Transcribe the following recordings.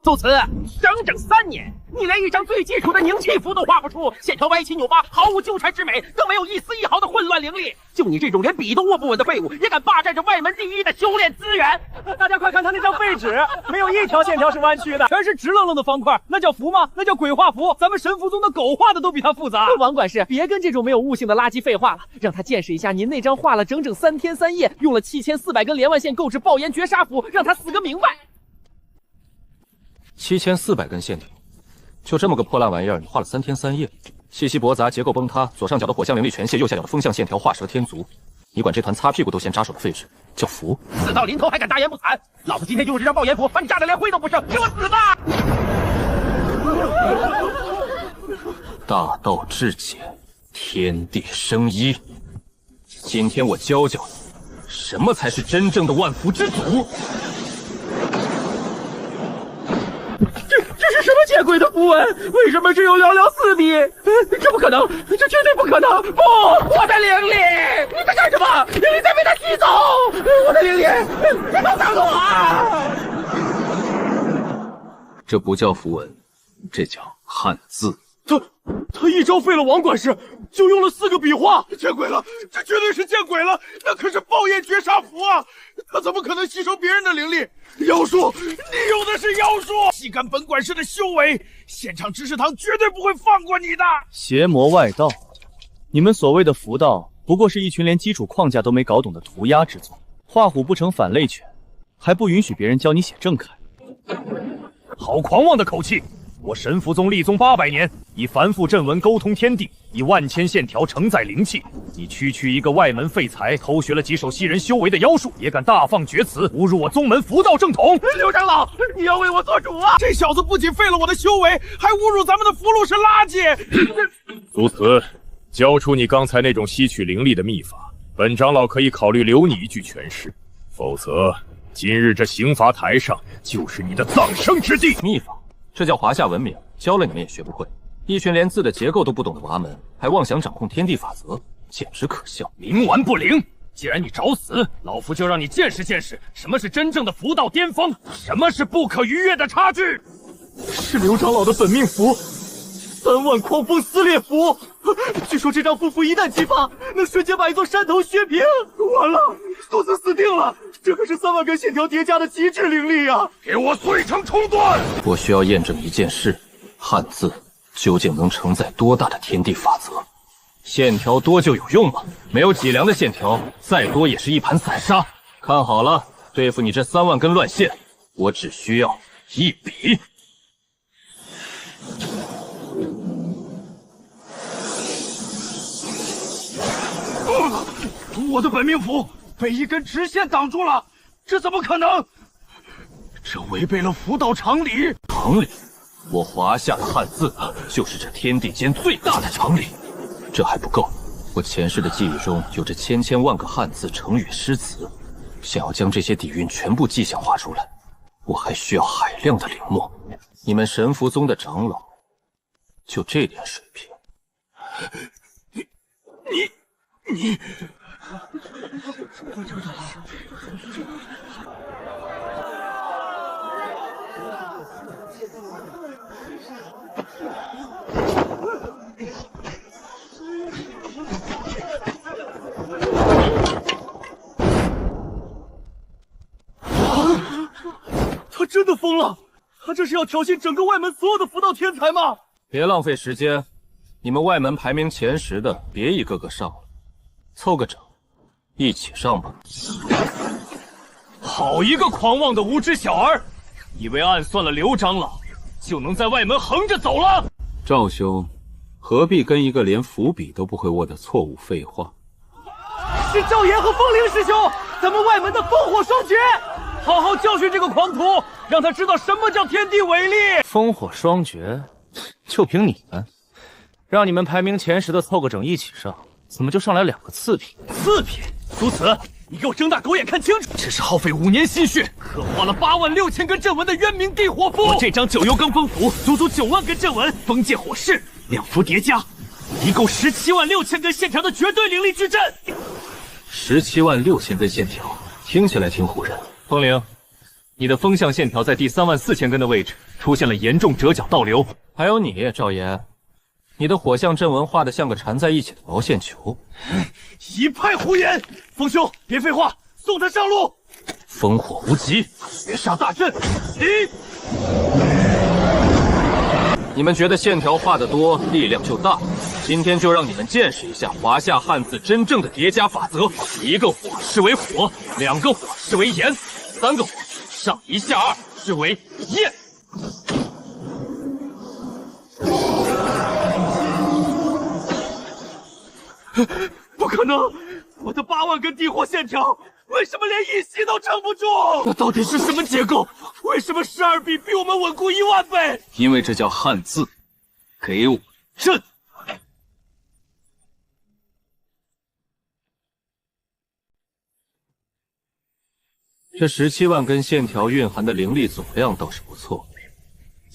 就此整3年，你连一张最基础的凝气符都画不出，线条歪七扭八，毫无纠缠之美，更没有一丝一毫的混乱凌厉。就你这种连笔都握不稳的废物，也敢霸占着外门第一的修炼资源？大家快看他那张废纸，没有一条线条是弯曲的，全是直愣愣的方块，那叫符吗？那叫鬼画符。咱们神符宗的狗画的都比他复杂。王管事，别跟这种没有悟性的垃圾废话了，让他见识一下您那张画了整整3天3夜，用了7400根连环线购置爆炎绝杀符，让他死个明白。 7400根线条，就这么个破烂玩意儿，你画了3天3夜，气息驳杂，结构崩塌，左上角的火象灵力全泄，右下角的风象线条画蛇添足，你管这团擦屁股都嫌扎手的废纸叫符？死到临头还敢大言不惭！老子今天就用这张爆炎符把你炸得连灰都不剩，给我死吧！大道至简，天地生一。今天我教教你，什么才是真正的万符之祖。 这是什么见鬼的符文？为什么只有寥寥4笔？这不可能，这绝对不可能！不，我的灵力！你在干什么？灵力在被他吸走！我的灵力，别弄脏了我啊！这不叫符文，这叫汉字。他一招废了王管事，就用了4个笔画。见鬼了！这绝对是见鬼了！那可是爆炎绝杀符啊！他怎么可能吸收别人的灵力？妖术！你用的是妖术！细看本管事的修为，现场知识堂绝对不会放过你的！邪魔外道，你们所谓的符道，不过是一群连基础框架都没搞懂的涂鸦之作。画虎不成反类犬，还不允许别人教你写正楷。好狂妄的口气！ 我神符宗立宗800年，以繁复阵纹沟通天地，以万千线条承载灵气。你区一个外门废材，偷学了几手吸人修为的妖术，也敢大放厥词，侮辱我宗门符道正统！刘长老，你要为我做主啊！这小子不仅废了我的修为，还侮辱咱们的符箓是垃圾！苏慈，交出你刚才那种吸取灵力的秘法，本长老可以考虑留你一具全尸，否则今日这刑罚台上就是你的葬生之地。秘法。 这叫华夏文明，教了你们也学不会。一群连字的结构都不懂的娃们，还妄想掌控天地法则，简直可笑！冥顽不灵！既然你找死，老夫就让你见识见识什么是真正的符道巅峰，什么是不可逾越的差距。是刘长老的本命符，3万狂风撕裂符。据说这张符一旦激发，能瞬间把一座山头削平。完了，苏子死定了！ 这可是3万根线条叠加的极致灵力啊！给我碎成重断！我需要验证一件事：汉字究竟能承载多大的天地法则？线条多就有用吗？没有脊梁的线条，再多也是一盘散沙。看好了，对付你这3万根乱线，我只需要一笔。我的本命符！ 被一根直线挡住了，这怎么可能？这违背了符道常理。常理？我华夏的汉字就是这天地间最大的常理。这还不够，我前世的记忆中有着千万个汉字、成语、诗词，想要将这些底蕴全部具象化出来，我还需要海量的灵墨。你们神符宗的长老就这点水平？你。 他真的疯了！他这是要挑衅整个外门所有的符道天才吗？别浪费时间，你们外门排名前10的，别一个个上了，凑个整。 一起上吧！好一个狂妄的无知小儿，以为暗算了刘长老，就能在外门横着走了？赵兄，何必跟一个连伏笔都不会握的错误废话？是赵岩和风铃师兄，咱们外门的烽火双绝，好好教训这个狂徒，让他知道什么叫天地伟力。烽火双绝，就凭你们，让你们排名前10的凑个整一起上，怎么就上来2个次品？次品？ 苏慈，你给我睁大狗眼看清楚！这是耗费5年心血，刻画了8万6千根阵纹的渊冥地火符。我这张9幽罡风符，足9万根阵纹，风借火势，2符叠加，一共17万6千根线条的绝对灵力矩阵。17万6千根线条，听起来挺唬人。风铃，你的风向线条在第34000根的位置出现了严重折角倒流。还有你，赵岩，你的火象阵纹画得像个缠在一起的毛线球。一派胡言！风兄，别废话，送他上路。烽火无极，绝杀大阵，起！你们觉得线条画得多，力量就大？今天就让你们见识一下华夏汉字真正的叠加法则：一个火视为火，两个火视为炎，三个火上一下二视为焰。不可能！我的8万根地火线条，为什么连一息都撑不住？那到底是什么结构？为什么12笔比我们稳固1万倍？因为这叫汉字，给我震！这17万根线条蕴含的灵力总量倒是不错，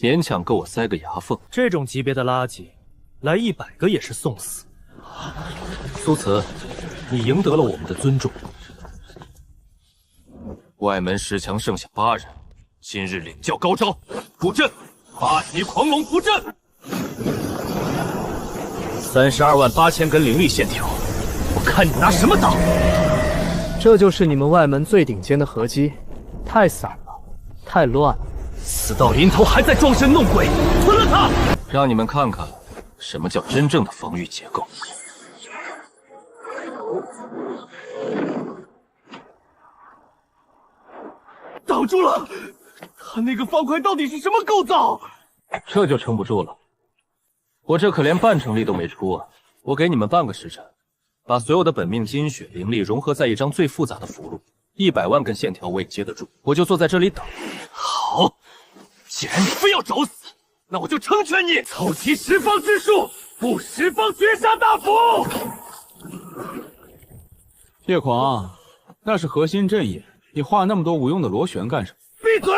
勉强够我塞个牙缝。这种级别的垃圾，来100个也是送死。苏慈，你赢得了我们的尊重。外门10强剩下8人，今日领教高招，布阵，8级狂龙布阵。32万8000根灵力线条，我看你拿什么挡？这就是你们外门最顶尖的合击，太散了，太乱了。死到临头还在装神弄鬼，吞了他！让你们看看什么叫真正的防御结构。挡住了！他那个方块到底是什么构造？这就撑不住了。我这可连半成力都没出啊！我给你们半个时辰，把所有的本命精血灵力融合在一张最复杂的符箓，100万根线条我也接得住。我就坐在这里等。好，既然你非要找死，那我就成全你！凑齐10方之数，布10方绝杀大符！叶狂，那是核心阵眼，你画那么多无用的螺旋干什么？闭嘴！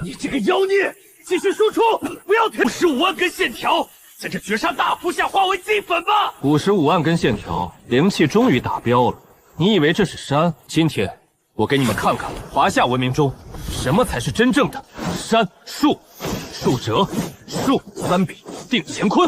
你这个妖孽，继续输出，不要停！55万根线条，在这绝杀大符下化为金粉吧！55万根线条，灵气终于达标了。你以为这是山？今天我给你们看看华夏文明中什么才是真正的山树。树折，树3笔定乾坤。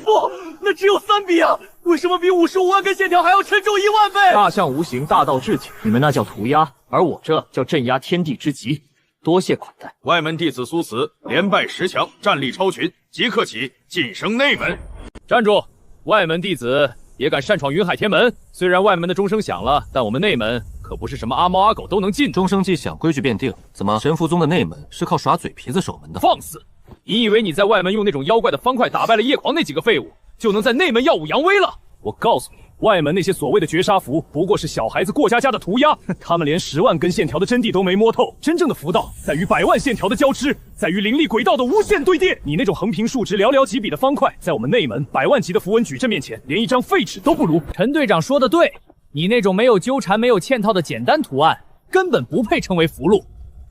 不，那只有3笔啊！为什么比55万根线条还要沉重1万倍？大象无形，大道至简，你们那叫涂鸦，而我这叫镇压天地之极。多谢款待。外门弟子苏慈连败10强，战力超群，即刻起晋升内门。站住！外门弟子也敢擅闯云海天门？虽然外门的钟声响了，但我们内门可不是什么阿猫阿狗都能进。钟声既响，规矩便定。怎么，神符宗的内门是靠耍嘴皮子守门的？放肆！你以为你在外门用那种妖怪的方块打败了夜狂那几个废物，就能在内门耀武扬威了？我告诉你，外门那些所谓的绝杀符，不过是小孩子过家家的涂鸦。他们连10万根线条的真谛都没摸透。真正的符道在于100万线条的交织，在于灵力轨道的无限堆叠。你那种横平竖直寥寥几笔的方块，在我们内门100万级的符文矩阵面前，连一张废纸都不如。陈队长说的对，你那种没有纠缠、没有嵌套的简单图案，根本不配称为符箓。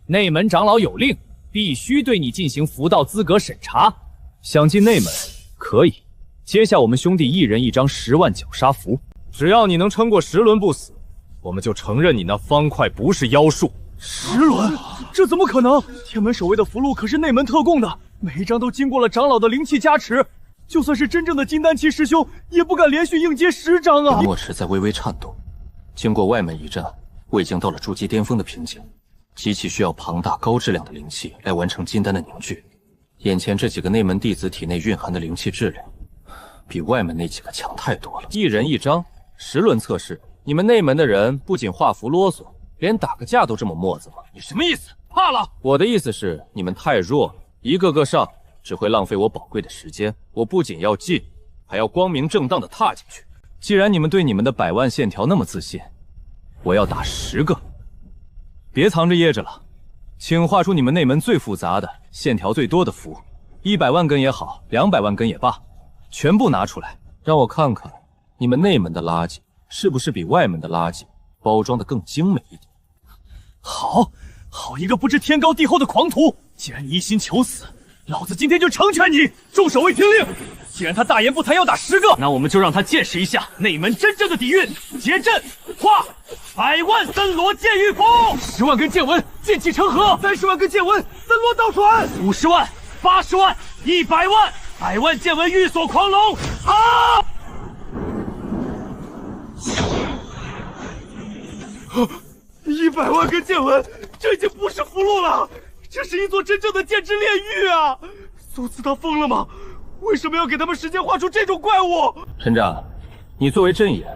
内门长老有令，必须对你进行符道资格审查。想进内门可以，接下我们兄弟1人1张10万绞杀符，只要你能撑过10轮不死，我们就承认你那方块不是妖术。10轮？这怎么可能？天门守卫的符箓可是内门特供的，每一张都经过了长老的灵气加持，就算是真正的金丹期师兄，也不敢连续应接10张啊！墨池在微微颤动。经过外门一战，我已经到了筑基巅峰的瓶颈。机器需要庞大高质量的灵气来完成金丹的凝聚，眼前这几个内门弟子体内蕴含的灵气质量，比外门那几个强太多了。1人1张，10轮测试，你们内门的人不仅画符啰嗦，连打个架都这么磨子吗？你什么意思？怕了？我的意思是你们太弱了，一个个上只会浪费我宝贵的时间。我不仅要进，还要光明正大的踏进去。既然你们对你们的100万线条那么自信，我要打10个。别藏着掖着了，请画出你们内门最复杂的、线条最多的符，100万根也好，200万根也罢，全部拿出来，让我看看你们内门的垃圾是不是比外门的垃圾包装的更精美一点。好一个不知天高地厚的狂徒！既然你一心求死，老子今天就成全你！众守卫听令，既然他大言不惭要打10个，那我们就让他见识一下内门真正的底蕴。结阵，画100万森罗剑御风，10万根剑纹，剑气成河；30万根剑纹，森罗倒传；50万、80万、100万，100万剑纹御锁狂龙啊！100万根剑纹，这已经不是符箓了，这是一座真正的剑之炼狱啊！苏慈他疯了吗？为什么要给他们时间画出这种怪物？陈长，你作为阵眼，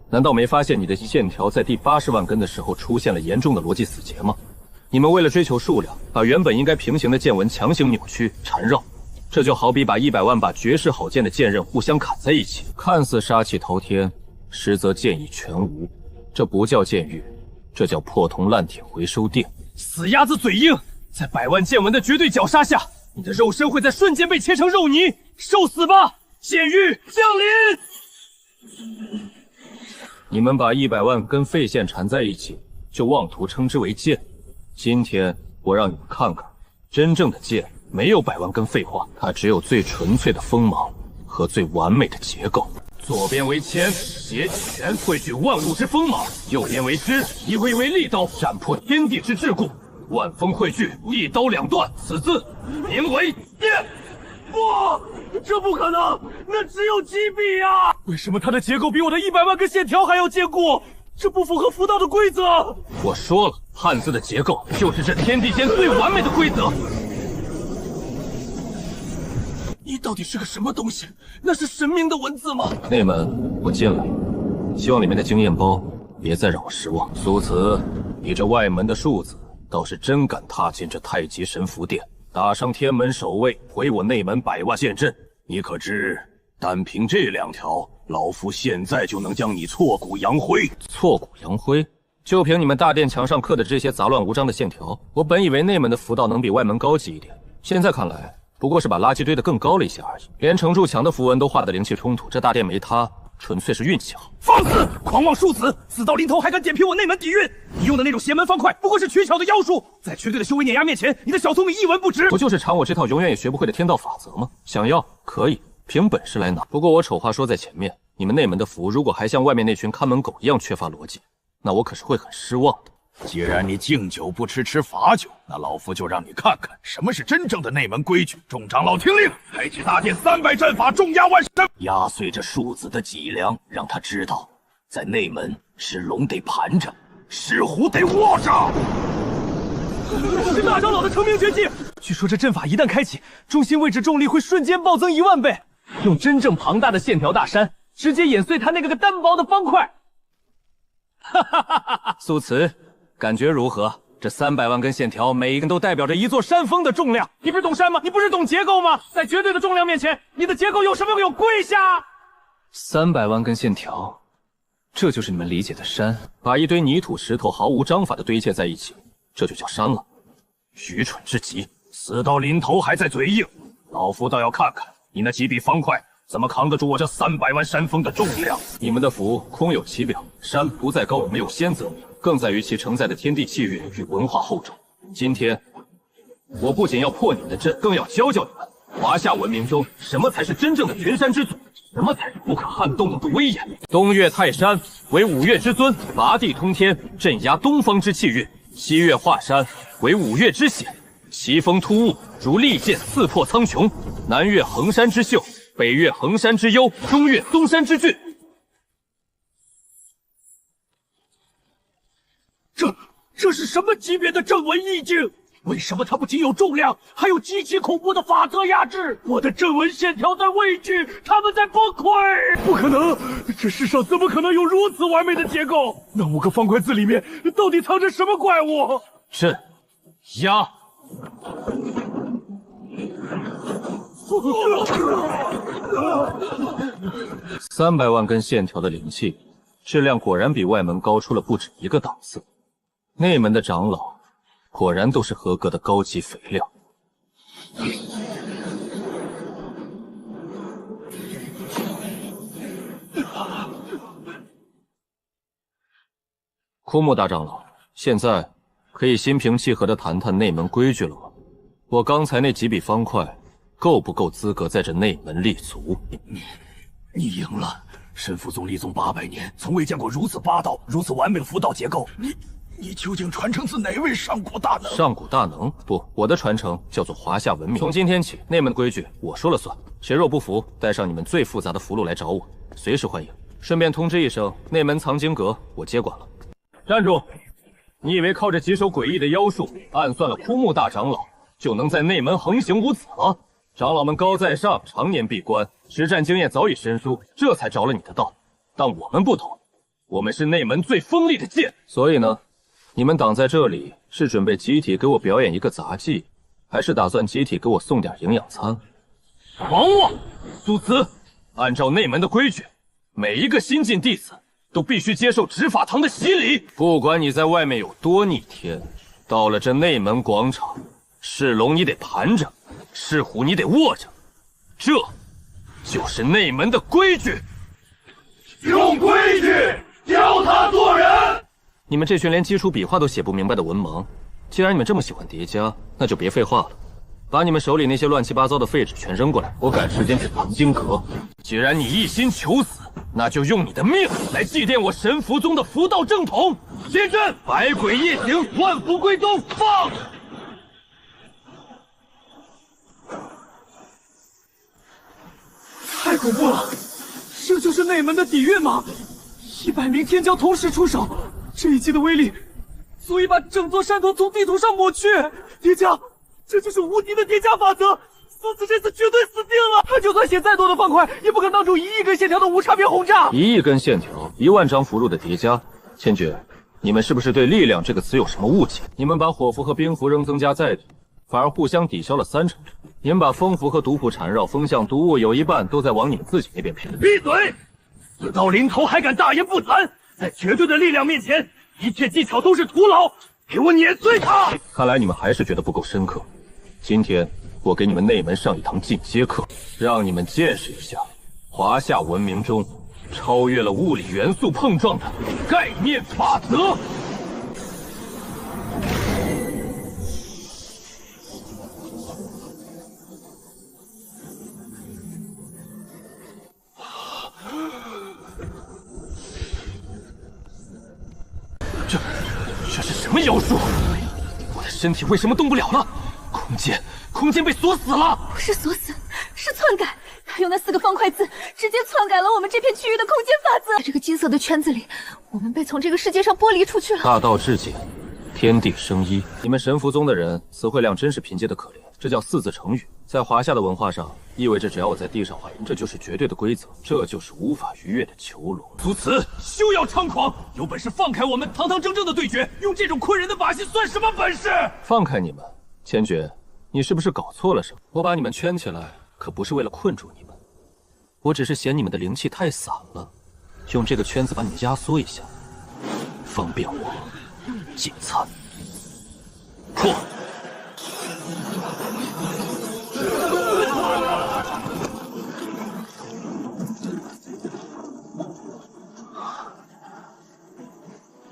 难道没发现你的线条在第80万根的时候出现了严重的逻辑死结吗？你们为了追求数量，把原本应该平行的剑纹强行扭曲缠绕，这就好比把100万把绝世好剑的剑刃互相砍在一起，看似杀气滔天，实则剑意全无。这不叫剑狱，这叫破铜烂铁回收店。死鸭子嘴硬，在100万剑纹的绝对绞杀下，你的肉身会在瞬间被切成肉泥，受死吧！剑狱降临！你们把100万根废线缠在一起，就妄图称之为剑。今天我让你们看看，真正的剑没有100万根废话，它只有最纯粹的锋芒和最完美的结构。左边为铅，携起拳汇聚万物之锋芒；右边为枝，以挥为利刀，斩破天地之桎梏。万锋汇聚，一刀两断，此字名为剑。不，这不可能，那只有几笔啊！为什么它的结构比我的100万根线条还要坚固？这不符合符道的规则。我说了，汉字的结构就是这天地间最完美的规则。你到底是个什么东西？那是神明的文字吗？内门，我进了，希望里面的经验包别再让我失望。苏慈，你这外门的庶子倒是真敢踏进这太极神符殿，打伤天门守卫，毁我内门100万剑阵。你可知，单凭这2条，老夫现在就能将你挫骨扬灰。挫骨扬灰？就凭你们大殿墙上刻的这些杂乱无章的线条，我本以为内门的符道能比外门高级一点，现在看来，不过是把垃圾堆得更高了一些而已。连承筑墙的符文都画得灵气冲突，这大殿没塌，纯粹是运气好。放肆！狂妄庶子，死到临头还敢点评我内门底蕴？你用的那种邪门方块，不过是取巧的妖术，在绝对的修为碾压面前，你的小聪明一文不值。不就是尝我这套永远也学不会的天道法则吗？想要可以，凭本事来拿。不过我丑话说在前面，你们内门的符如果还像外面那群看门狗一样缺乏逻辑，那我可是会很失望的。既然你敬酒不吃吃罚酒，那老夫就让你看看什么是真正的内门规矩。众长老听令，开启大殿300阵法，重压万山，压碎这庶子的脊梁，让他知道，在内门是龙得盘着，是虎得卧着。是大长老的成名绝技，据说这阵法一旦开启，中心位置重力会瞬间暴增1万倍，用真正庞大的线条大山直接碾碎他那个单薄的方块。哈哈哈哈哈！苏慈，感觉如何？这300万根线条，每一根都代表着一座山峰的重量。你不是懂山吗？你不是懂结构吗？在绝对的重量面前，你的结构有什么用？跪下！300万根线条，这就是你们理解的山？把一堆泥土石头毫无章法的堆砌在一起，这就叫山了？愚蠢至极！死到临头还在嘴硬，老夫倒要看看你那几笔方块怎么扛得住我这300万山峰的重量。你们的符空有其表，山不在高没有仙则名，更在于其承载的天地气运与文化厚重。今天，我不仅要破你们的阵，更要教教你们，华夏文明中什么才是真正的群山之祖，什么才是不可撼动的威严。东岳泰山为5岳之尊，拔地通天，镇压东方之气运；西岳华山为5岳之险，奇峰突兀，如利剑刺破苍穹；南岳衡山之秀，北岳衡山之幽，中岳嵩山之峻。这是什么级别的正文意境？为什么它不仅有重量，还有极其恐怖的法则压制？我的正文线条在畏惧，他们在崩溃。不可能，这世上怎么可能有如此完美的结构？那5个方块字里面到底藏着什么怪物？镇压。300万根线条的灵气，质量果然比外门高出了不止一个档次。内门的长老果然都是合格的高级肥料。枯木大长老，现在可以心平气和地谈谈内门规矩了吗？我刚才那几笔方块够不够资格在这内门立足？你赢了。神符宗立宗800年，从未见过如此霸道、如此完美的符道结构。你究竟传承自哪位上古大能？上古大能？不，我的传承叫做华夏文明。从今天起，内门的规矩我说了算。谁若不服，带上你们最复杂的符箓来找我，随时欢迎。顺便通知一声，内门藏经阁我接管了。站住！你以为靠着几手诡异的妖术，暗算了枯木大长老，就能在内门横行无阻了？长老们高在上，常年闭关，实战经验早已生疏，这才着了你的道。但我们不同，我们是内门最锋利的剑。所以呢，你们挡在这里，是准备集体给我表演一个杂技，还是打算集体给我送点营养餐？狂妄！苏慈，按照内门的规矩，每一个新进弟子都必须接受执法堂的洗礼。不管你在外面有多逆天，到了这内门广场，是龙你得盘着。是虎你得握着，这就是内门的规矩。用规矩教他做人。你们这群连基础笔画都写不明白的文盲，既然你们这么喜欢叠加，那就别废话了，把你们手里那些乱七八糟的废纸全扔过来，我赶时间去藏经阁。既然你一心求死，那就用你的命来祭奠我神符宗的符道正统。现阵，百鬼夜行，万符归宗，放！太恐怖了！这就是内门的底蕴吗？100名天将同时出手，这一击的威力足以把整座山头从地图上抹去。叠加，这就是无敌的叠加法则。苏慈这次绝对死定了！他就算写再多的方块，也不可当出1亿根线条的无差别轰炸。1亿根线条，1万张符箓的叠加。千珏，你们是不是对力量这个词有什么误解？你们把火符和冰符仍增加在里，反而互相抵消了30%。你们把风符和毒符缠绕，风向毒物有一半都在往你们自己那边偏。闭嘴！死到临头还敢大言不惭！在绝对的力量面前，一切技巧都是徒劳！给我碾碎他！看来你们还是觉得不够深刻。今天我给你们内门上一堂进阶课，让你们见识一下华夏文明中超越了物理元素碰撞的概念法则。这是什么妖术？我的身体为什么动不了了？空间被锁死了！不是锁死，是篡改。他用那4个方块字直接篡改了我们这片区域的空间法则。在这个金色的圈子里，我们被从这个世界上剥离出去了。大道至简，天地生一。你们神符宗的人词汇量真是贫瘠的可怜。这叫4字成语，在华夏的文化上，意味着只要我在地上画人，这就是绝对的规则，这就是无法逾越的囚笼。苏慈，休要猖狂！有本事放开我们，堂堂正正的对决！用这种困人的把戏算什么本事？放开你们，千珏，你是不是搞错了什么？我把你们圈起来，可不是为了困住你们，我只是嫌你们的灵气太散了，用这个圈子把你们压缩一下，方便我进餐。破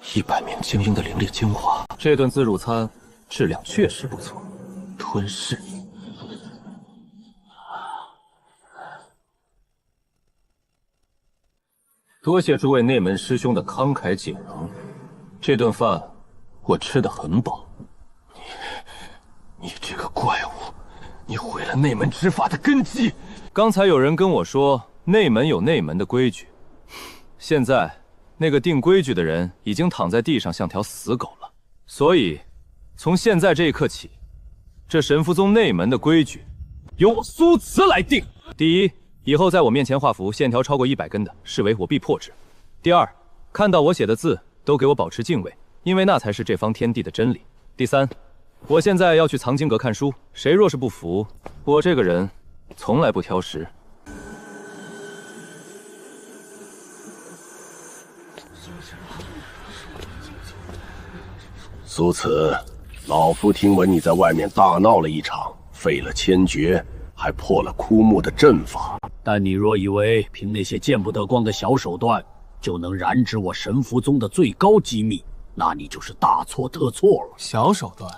！100名精英的灵力精华，这顿自助餐质量确实不错。吞噬。多谢诸位内门师兄的慷慨解囊，这顿饭我吃得很饱。你这个怪物，你毁了内门执法的根基。刚才有人跟我说内门有内门的规矩，现在那个定规矩的人已经躺在地上像条死狗了。所以，从现在这一刻起，这神符宗内门的规矩由我苏慈来定。第一，以后在我面前画符线条超过100根的，视为我必破之。第二，看到我写的字都给我保持敬畏，因为那才是这方天地的真理。第三，我现在要去藏经阁看书，谁若是不服，我这个人从来不挑食。苏慈，老夫听闻你在外面大闹了一场，废了千诀，还破了枯木的阵法。但你若以为凭那些见不得光的小手段就能染指我神符宗的最高机密，那你就是大错特错了。小手段？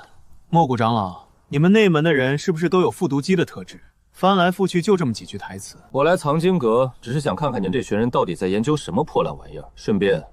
莫谷长老，你们内门的人是不是都有复读机的特质？翻来覆去就这么几句台词。我来藏经阁，只是想看看你们这群人到底在研究什么破烂玩意儿，顺便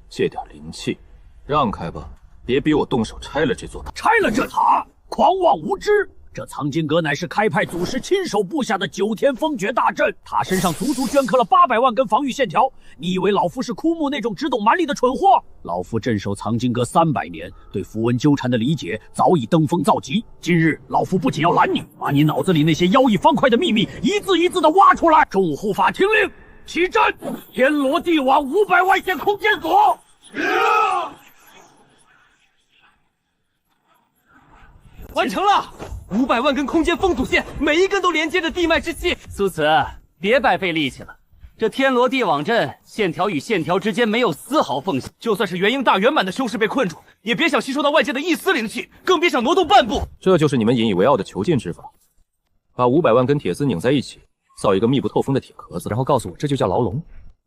借点灵气。让开吧，别逼我动手拆了这座塔。拆了这塔，狂妄无知！这藏经阁乃是开派祖师亲手布下的9天封诀大阵，塔身上足足镌刻了800万根防御线条。你以为老夫是枯木那种只懂蛮力的蠢货？老夫镇守藏经阁300年，对符文纠缠的理解早已登峰造极。今日老夫不仅要拦你，把你脑子里那些妖异方块的秘密一字一字的挖出来。众护法听令，起阵！天罗地网500外线空间锁。完成了，500万根空间封堵线，每一根都连接着地脉之气。苏慈，别白费力气了。这天罗地网阵，线条与线条之间没有丝毫缝隙，就算是元婴大圆满的修士被困住，也别想吸收到外界的一丝灵气，更别想挪动半步。这就是你们引以为傲的囚禁之法，把500万根铁丝拧在一起，造一个密不透风的铁壳子，然后告诉我这就叫牢笼。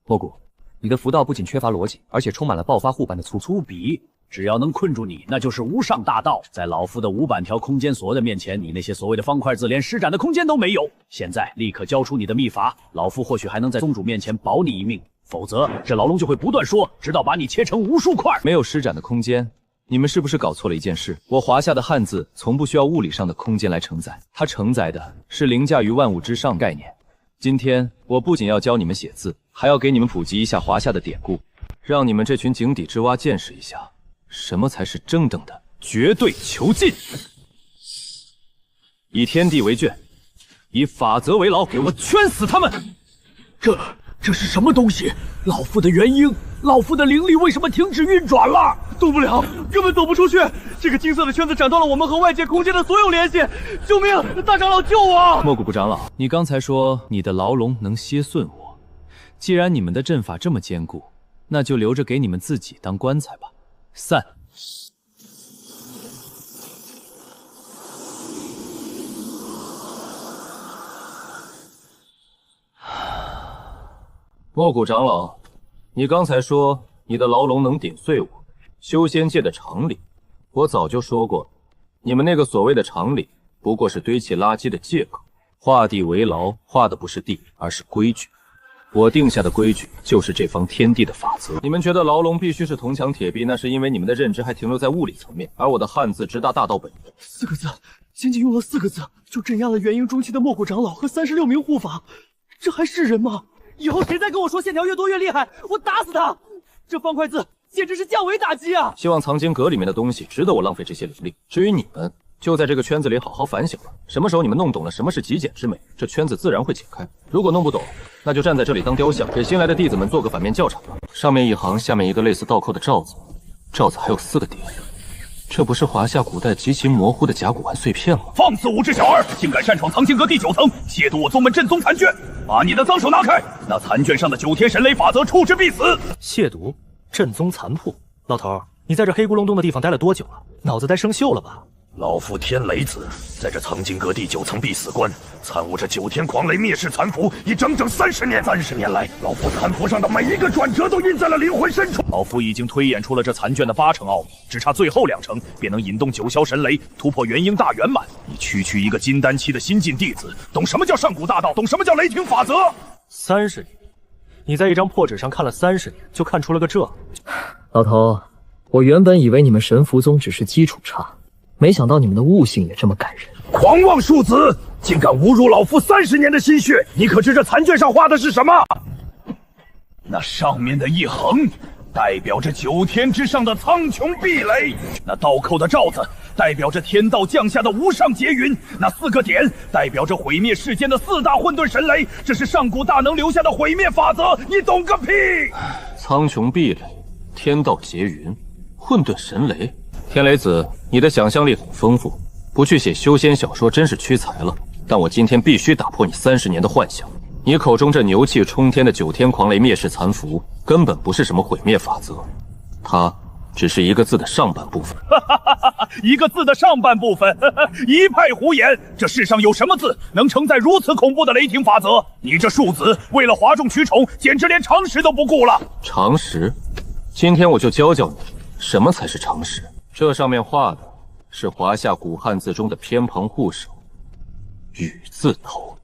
莫古，你的符道不仅缺乏逻辑，而且充满了暴发户般的粗鄙。只要能困住你，那就是无上大道。在老夫的500条空间锁的面前，你那些所谓的方块字连施展的空间都没有。现在立刻交出你的秘法，老夫或许还能在宗主面前保你一命，否则这牢笼就会不断说，直到把你切成无数块。没有施展的空间，你们是不是搞错了一件事？我华夏的汉字从不需要物理上的空间来承载，它承载的是凌驾于万物之上概念。今天我不仅要教你们写字，还要给你们普及一下华夏的典故，让你们这群井底之蛙见识一下什么才是正等的绝对囚禁。以天地为卷，以法则为牢，给我圈死他们！这是什么东西？老夫的元婴，老夫的灵力为什么停止运转了？动不了，根本走不出去。这个金色的圈子斩断了我们和外界空间的所有联系。救命！大长老救我！莫古长老，你刚才说你的牢笼能歇顺我，既然你们的阵法这么坚固，那就留着给你们自己当棺材吧。散。莫古长老，你刚才说你的牢笼能顶碎我，修仙界的常理，我早就说过，你们那个所谓的常理，不过是堆砌垃圾的借口。画地为牢，画的不是地，而是规矩。我定下的规矩就是这方天地的法则。你们觉得牢笼必须是铜墙铁壁，那是因为你们的认知还停留在物理层面，而我的汉字直达大道本源。4个字，仅仅用了4个字，就镇压了元婴中期的莫古长老和36名护法，这还是人吗？以后谁再跟我说线条越多越厉害，我打死他！这方块字简直是降维打击啊！希望藏经阁里面的东西值得我浪费这些灵力。至于你们，就在这个圈子里好好反省了。什么时候你们弄懂了什么是极简之美，这圈子自然会解开。如果弄不懂，那就站在这里当雕像，给新来的弟子们做个反面教程吧。上面一行，下面一个类似倒扣的罩子，罩子还有4个点，这不是华夏古代极其模糊的甲骨文碎片吗？放肆无知小儿，竟敢擅闯藏经阁第9层，亵渎我宗门正宗残卷！把你的脏手拿开！那残卷上的9天神雷法则，处之必死！亵渎正宗残铺，老头，你在这黑咕隆咚的地方待了多久了？脑子呆生锈了吧？老夫天雷子，在这藏经阁第9层必死关，参悟这9天狂雷灭世残符已整整30年。30年来，老夫残符上的每一个转折都印在了灵魂深处。老夫已经推演出了这残卷的8成奥秘，只差最后2成，便能引动9霄神雷，突破元婴大圆满。你区一个金丹期的新晋弟子，懂什么叫上古大道，懂什么叫雷霆法则？30年，你在一张破纸上看了30年，就看出了个这？老头，我原本以为你们神符宗只是基础差。没想到你们的悟性也这么感人！狂妄庶子，竟敢侮辱老夫30年的心血！你可知这残卷上画的是什么？那上面的一横，代表着9天之上的苍穹壁垒；那倒扣的罩子，代表着天道降下的无上劫云；那4个点，代表着毁灭世间的4大混沌神雷。这是上古大能留下的毁灭法则，你懂个屁！苍穹壁垒，天道劫云，混沌神雷。天雷子，你的想象力很丰富，不去写修仙小说真是屈才了。但我今天必须打破你30年的幻想。你口中这牛气冲天的9天狂雷灭世残符，根本不是什么毁灭法则，它只是一个字的上半部分。一个字的上半部分，一派胡言！这世上有什么字能承载如此恐怖的雷霆法则？你这庶子，为了哗众取宠，简直连常识都不顾了。常识？今天我就教教你，什么才是常识。这上面画的是华夏古汉字中的偏旁部首“雨”字头。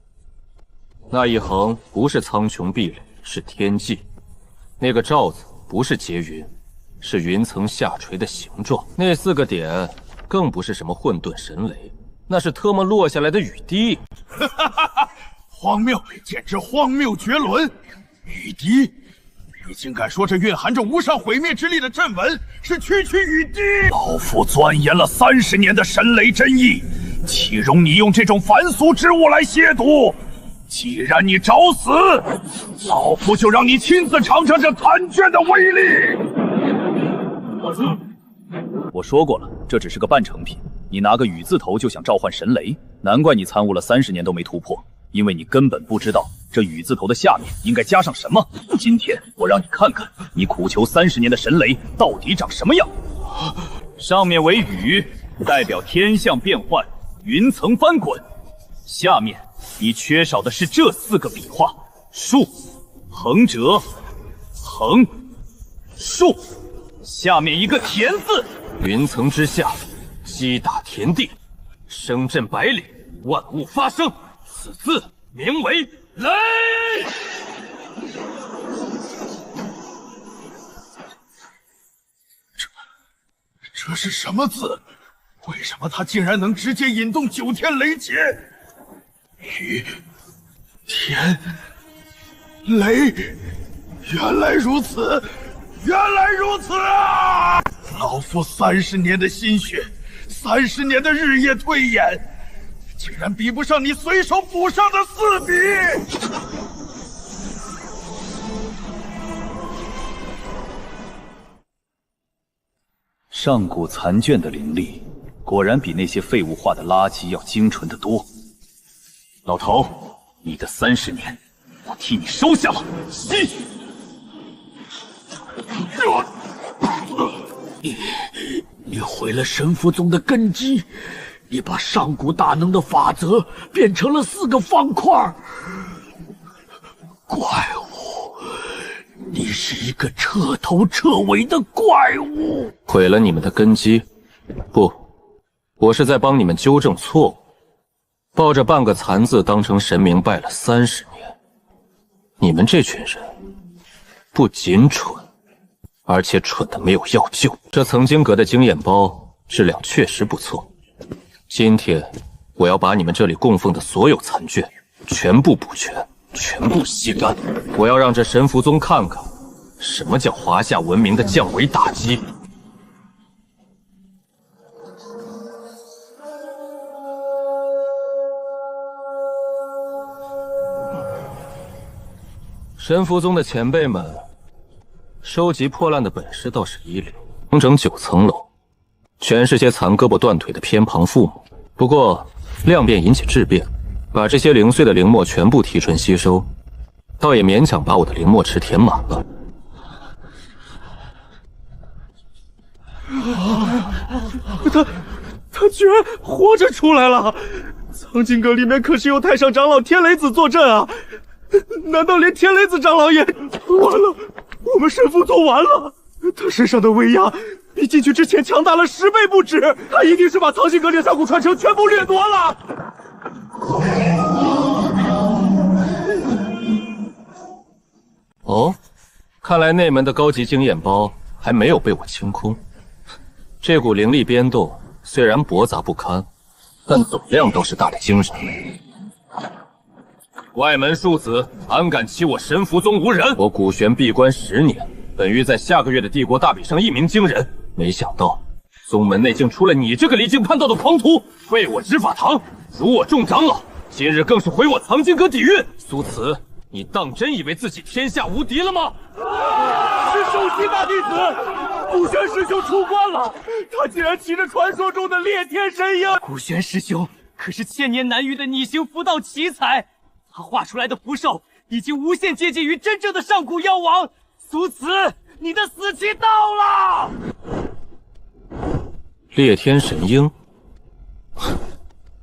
那一横不是苍穹壁垒，是天际；那个罩子不是结云，是云层下垂的形状；那4个点更不是什么混沌神雷，那是特么落下来的雨滴。哈哈哈哈！荒谬，简直荒谬绝伦！雨滴，你竟敢说这蕴含着无上毁灭之力的阵纹是区区雨滴？老夫钻研了30年的神雷真意，岂容你用这种凡俗之物来亵渎？既然你找死，老夫就让你亲自尝尝这残卷的威力！我说过了，这只是个半成品。你拿个雨字头就想召唤神雷，难怪你参悟了30年都没突破，因为你根本不知道这雨字头的下面应该加上什么。今天我让你看看，你苦求30年的神雷到底长什么样。上面为雨，代表天象变幻，云层翻滚；下面你缺少的是这4个笔画：竖、横折、横、竖。下面一个田字，云层之下，击打田地，声震百里，万物发生。此字名为雷。这是什么字？为什么它竟然能直接引动9天雷劫？雨、天、雷，原来如此！原来如此啊！老夫30年的心血，30年的日夜推演，竟然比不上你随手补上的4笔。上古残卷的灵力，果然比那些废物画的垃圾要精纯得多。老头，你的30年，我替你收下了。吸！你毁了神符宗的根基，你把上古大能的法则变成了4个方块。怪物，你是一个彻头彻尾的怪物！毁了你们的根基？不，我是在帮你们纠正错误。抱着半个残字当成神明拜了30年，你们这群人不仅蠢，而且蠢的没有药救。这曾经阁的经验包质量确实不错，今天我要把你们这里供奉的所有残卷全部补全，全部吸干。我要让这神符宗看看什么叫华夏文明的降维打击。神符宗的前辈们收集破烂的本事倒是一流，整9层楼，全是些残胳膊断腿的偏旁父母。不过量变引起质变，把这些零碎的灵墨全部提纯吸收，倒也勉强把我的灵墨池填满了。他居然活着出来了！藏经阁里面可是有太上长老天雷子坐镇啊！难道连天雷子长老也完了？我们神符宗完了！他身上的威压比进去之前强大了10倍不止，他一定是把藏经阁里的上古传承全部掠夺了！哦，看来内门的高级经验包还没有被我清空。这股灵力biến动虽然驳杂不堪，但总量倒是大得惊人。外门庶子胆敢欺我神符宗无人！我古玄闭关10年，本欲在下个月的帝国大比上一鸣惊人，没想到宗门内竟出了你这个离经叛道的狂徒，废我执法堂，辱我众长老，今日更是毁我藏经阁底蕴。苏慈，你当真以为自己天下无敌了吗？是首席大弟子古玄师兄出关了，他竟然骑着传说中的裂天神鹰。古玄师兄可是千年难遇的拟形符道奇才，他画出来的符兽已经无限接近于真正的上古妖王。苏慈，你的死期到了！裂天神鹰，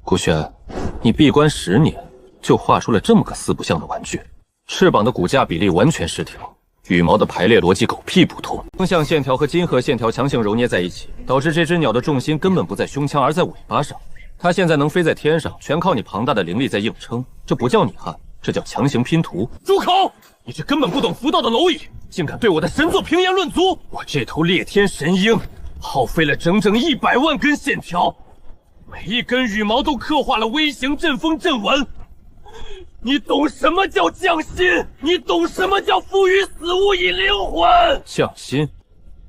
古玄，你闭关10年就画出了这么个四不像的玩具，翅膀的骨架比例完全失调，羽毛的排列逻辑狗屁不通，风象线条和金河线条强行揉捏在一起，导致这只鸟的重心根本不在胸腔，而在尾巴上。它现在能飞在天上，全靠你庞大的灵力在硬撑，这不叫你汉，这叫强行拼图。住口！你这根本不懂符道的蝼蚁，竟敢对我的神作评言论足！我这头裂天神鹰，耗费了整整100万根线条，每一根羽毛都刻画了微型阵风阵纹。你懂什么叫匠心？你懂什么叫赋予死物以灵魂？匠心，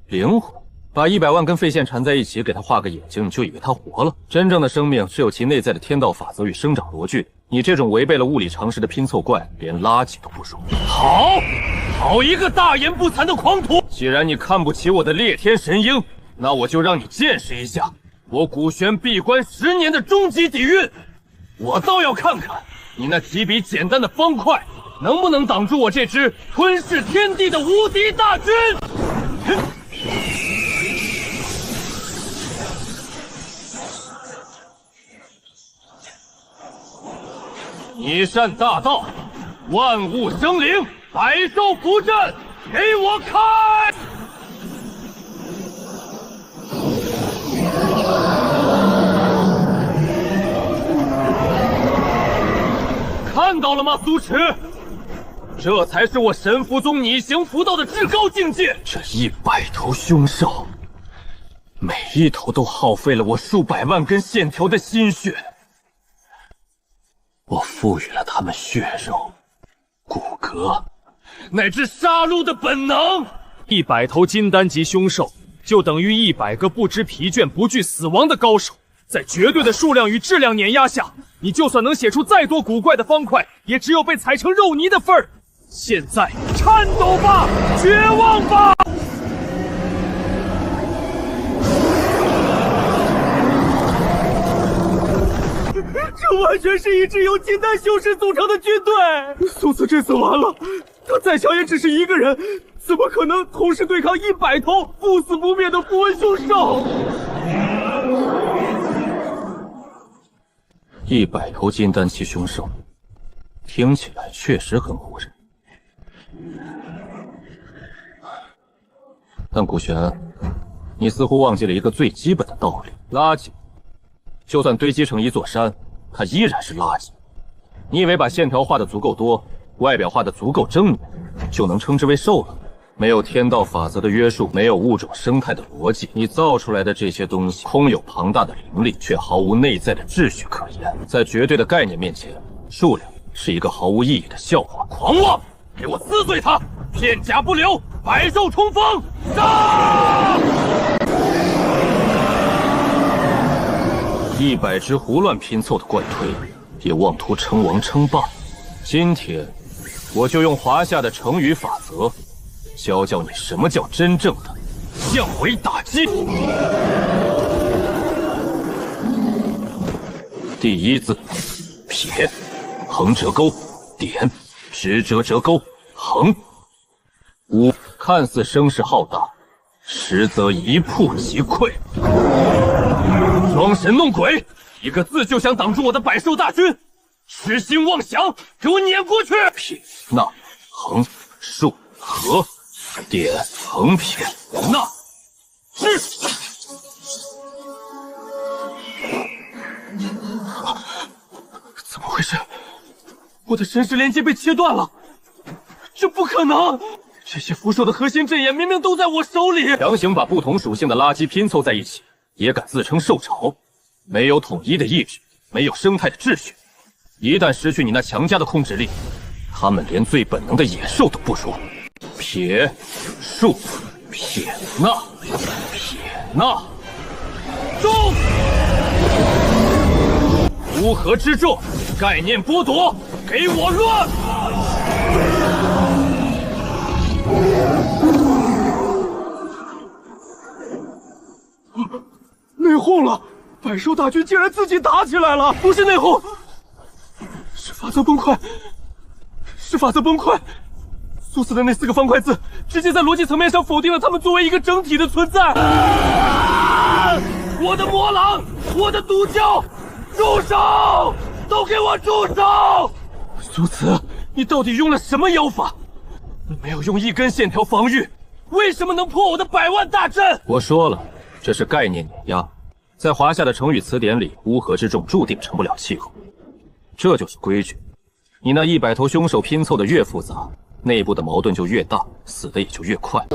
灵魂。把100万根废线缠在一起，给它画个眼睛，你就以为它活了？真正的生命是有其内在的天道法则与生长逻辑的。你这种违背了物理常识的拼凑怪，连垃圾都不如。好一个大言不惭的狂徒！既然你看不起我的裂天神鹰，那我就让你见识一下我古玄闭关10年的终极底蕴。我倒要看看你那几笔简单的方块能不能挡住我这支吞噬天地的无敌大军！一扇大道，万物生灵，百兽伏阵，给我开！看到了吗，苏池？这才是我神符宗拟行符道的至高境界。这100头凶兽，每一头都耗费了我数百万根线条的心血。我赋予了他们血肉、骨骼，乃至杀戮的本能。100头金丹级凶兽，就等于100个不知疲倦、不惧死亡的高手，在绝对的数量与质量碾压下，你就算能写出再多古怪的方块，也只有被踩成肉泥的份儿。现在颤抖吧，绝望吧！这完全是一支由金丹修士组成的军队。苏此这次完了，他再小也只是一个人，怎么可能同时对抗100头不死不灭的符文凶兽？100头金丹期凶兽，听起来确实很唬人。但古玄，你似乎忘记了一个最基本的道理：垃圾，就算堆积成一座山，它依然是垃圾。你以为把线条画得足够多，外表画得足够狰狞，就能称之为兽了？没有天道法则的约束，没有物种生态的逻辑，你造出来的这些东西，空有庞大的灵力，却毫无内在的秩序可言。在绝对的概念面前，数量是一个毫无意义的笑话。狂妄！给我撕碎它，片甲不留，百兽冲锋！杀！100只胡乱拼凑的怪推，也妄图称王称霸。今天，我就用华夏的成语法则，教你什么叫真正的降维打击。第一字，撇，横折钩，点，直折钩，横。五，看似声势浩大，实则一扑即溃。装神弄鬼，一个字就想挡住我的百兽大军，痴心妄想，给我撵过去！撇捺横竖合点横撇捺是。怎么回事？我的神识连接被切断了，这不可能！这些符手的核心阵眼明明都在我手里，强行把不同属性的垃圾拼凑在一起，也敢自称兽潮？没有统一的意志，没有生态的秩序，一旦失去你那强加的控制力，他们连最本能的野兽都不如。撇竖撇捺撇捺，中！乌合之众，概念剥夺，给我乱！内讧了！百兽大军竟然自己打起来了！不是内讧，是法则崩溃，是法则崩溃。苏死的那4个方块字，直接在逻辑层面上否定了他们作为一个整体的存在。我的魔狼，我的毒鲛，住手！都给我住手！苏慈，你到底用了什么妖法？你没有用一根线条防御，为什么能破我的100万大阵？我说了，这是概念碾压。在华夏的成语词典里，乌合之众注定成不了气候，这就是规矩。你那100头凶手拼凑的越复杂，内部的矛盾就越大，死的也就越快。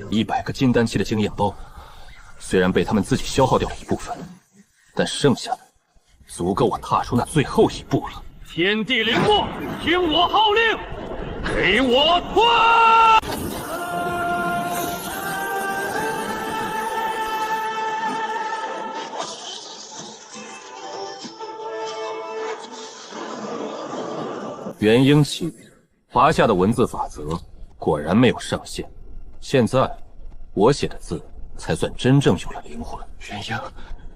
100个金丹期的经验包，虽然被他们自己消耗掉了一部分，但剩下的足够我踏出那最后一步了。天地灵墨，听我号令，给我吞！元婴起源，华夏的文字法则果然没有上限。现在，我写的字才算真正有了灵魂。元婴，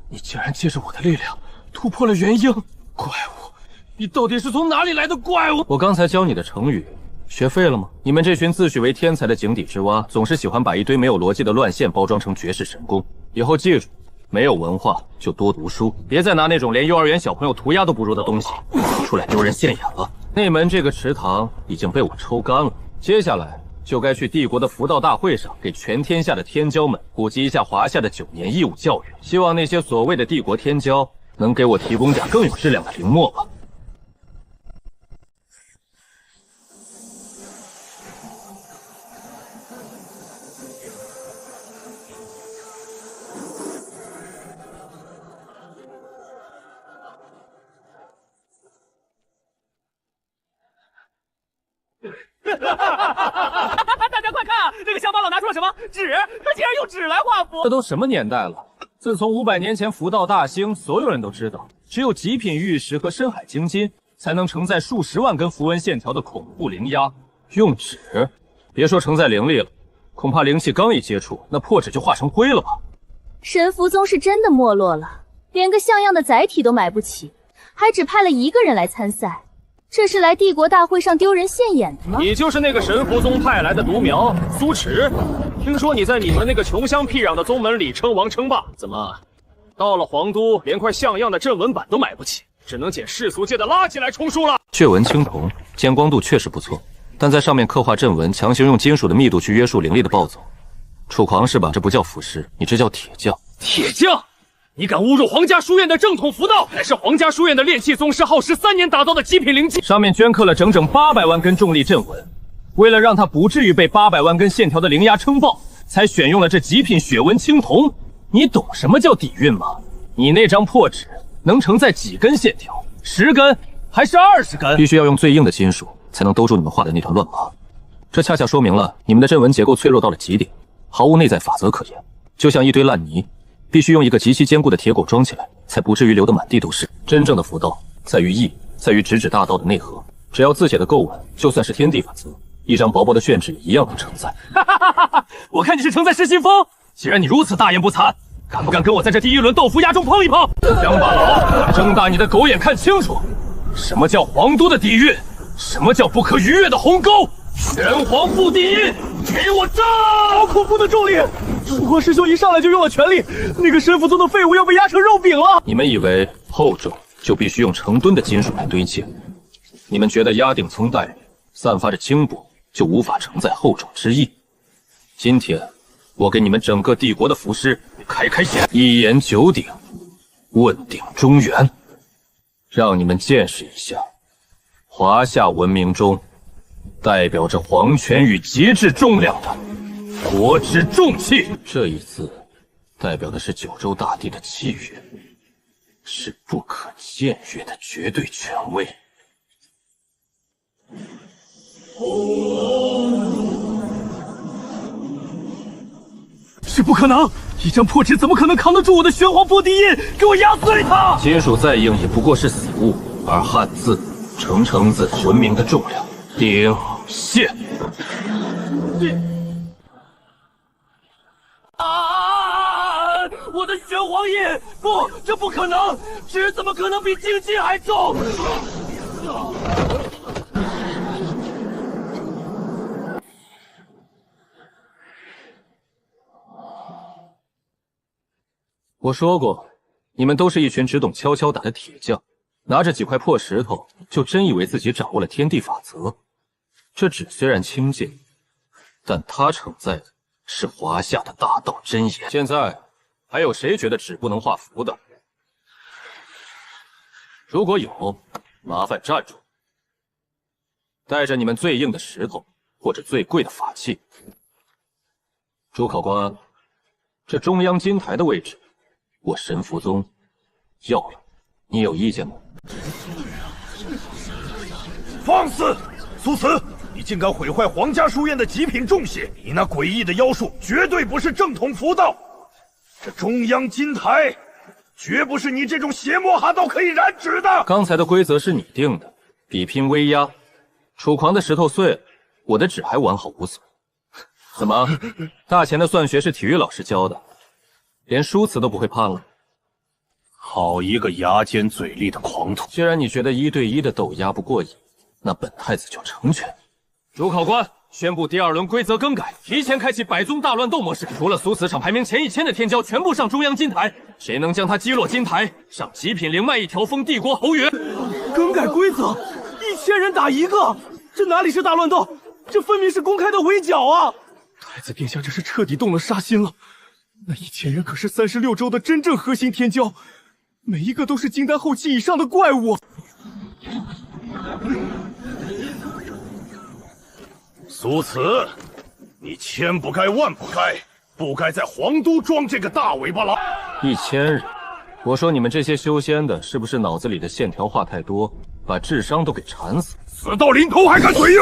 你竟然借着我的力量突破了元婴！怪物，你到底是从哪里来的怪物？我刚才教你的成语学废了吗？你们这群自诩为天才的井底之蛙，总是喜欢把一堆没有逻辑的乱线包装成绝世神功。以后记住，没有文化就多读书，别再拿那种连幼儿园小朋友涂鸦都不如的东西出来丢人现眼了。内门这个池塘已经被我抽干了，接下来就该去帝国的佛道大会上给全天下的天骄们普及一下华夏的9年义务教育。希望那些所谓的帝国天骄能给我提供点更有质量的灵墨吧。大家快看，这个乡巴佬拿出了什么纸？他竟然用纸来画符！这都什么年代了？自从500年前佛道大兴，所有人都知道，只有极品玉石和深海精金才能承载数十万根符文线条的恐怖灵压。用纸，别说承载灵力了，恐怕灵气刚一接触，那破纸就化成灰了吧？神符宗是真的没落了，连个像样的载体都买不起，还只派了1个人来参赛。这是来帝国大会上丢人现眼的吗？你就是那个神符宗派来的独苗苏迟。听说你在你们那个穷乡僻壤的宗门里称王称霸，怎么到了皇都连块像样的正文版都买不起，只能捡世俗界的垃圾来充数了？血纹青铜，见光度确实不错，但在上面刻画阵纹，强行用金属的密度去约束灵力的暴走。楚狂是吧？这不叫符师，你这叫铁匠。铁匠？你敢侮辱皇家书院的正统符道，乃是皇家书院的炼器宗师耗时3年打造的极品灵器，上面镌刻了整整800万根重力阵纹。为了让它不至于被800万根线条的灵压撑爆，才选用了这极品血纹青铜。你懂什么叫底蕴吗？你那张破纸能承载几根线条？10根还是20根？必须要用最硬的金属才能兜住你们画的那团乱麻。这恰恰说明了你们的阵纹结构脆弱到了极点，毫无内在法则可言，就像一堆烂泥。必须用一个极其坚固的铁狗装起来，才不至于流得满地都是。真正的符道在于意，在于直指大道的内核。只要字写得够稳，就算是天地法则，一张薄薄的宣纸一样能承载。我看你是承载失心疯。既然你如此大言不惭，敢不敢跟我在这第1轮豆腐鸭中碰一碰？乡巴佬，睁大你的狗眼看清楚，什么叫皇都的底蕴？什么叫不可逾越的鸿沟？玄黄附地印，给我炸！好恐怖的重力！楚狂师兄一上来就用了全力，那个神符宗的废物要被压成肉饼了。你们以为厚重就必须用成吨的金属来堆砌？你们觉得压顶层带散发着轻薄就无法承载厚重之意？今天我给你们整个帝国的符师开眼，一言九鼎，问鼎中原，让你们见识一下华夏文明中代表着皇权与节制重量的国之重器。这一字代表的是九州大地的契约，是不可僭越的绝对权威。是不可能，一张破纸怎么可能扛得住我的玄黄波地印？给我压碎它！金属再硬也不过是死物，而汉字承载文明的重量。鼎现。我的玄黄印！不，这不可能！纸怎么可能比精金还重？我说过，你们都是一群只懂敲敲打的铁匠，拿着几块破石头就真以为自己掌握了天地法则。这纸虽然轻贱，但它承载的是华夏的大道真言。现在还有谁觉得纸不能画符的？如果有，麻烦站住，带着你们最硬的石头或者最贵的法器。朱考官，这中央金台的位置，我神符宗要了，你有意见吗？放肆！苏慈，你竟敢毁坏皇家书院的极品重器！你那诡异的妖术绝对不是正统符道，这中央金台绝不是你这种邪魔哈道可以染指的。刚才的规则是你定的，比拼威压。楚狂的石头碎了，我的纸还完好无损。怎么，大钱的算学是体育老师教的，连书词都不会判了？好一个牙尖嘴利的狂徒！既然你觉得1对1的斗压不过瘾，那本太子就成全你。主考官宣布第2轮规则更改，提前开启百宗大乱斗模式，除了苏瓷场排名前1000的天骄全部上中央金台，谁能将他击落金台，上极品灵脉一条封帝国侯爵。更改规则，1000人打1个，这哪里是大乱斗，这分明是公开的围剿啊！太子殿下这是彻底动了杀心了。那1000人可是36州的真正核心天骄，每一个都是金丹后期以上的怪物。苏慈，你千不该万不该，不该在皇都装这个大尾巴狼。1000人，我说你们这些修仙的，是不是脑子里的线条画太多，把智商都给缠死？死到临头还敢嘴硬！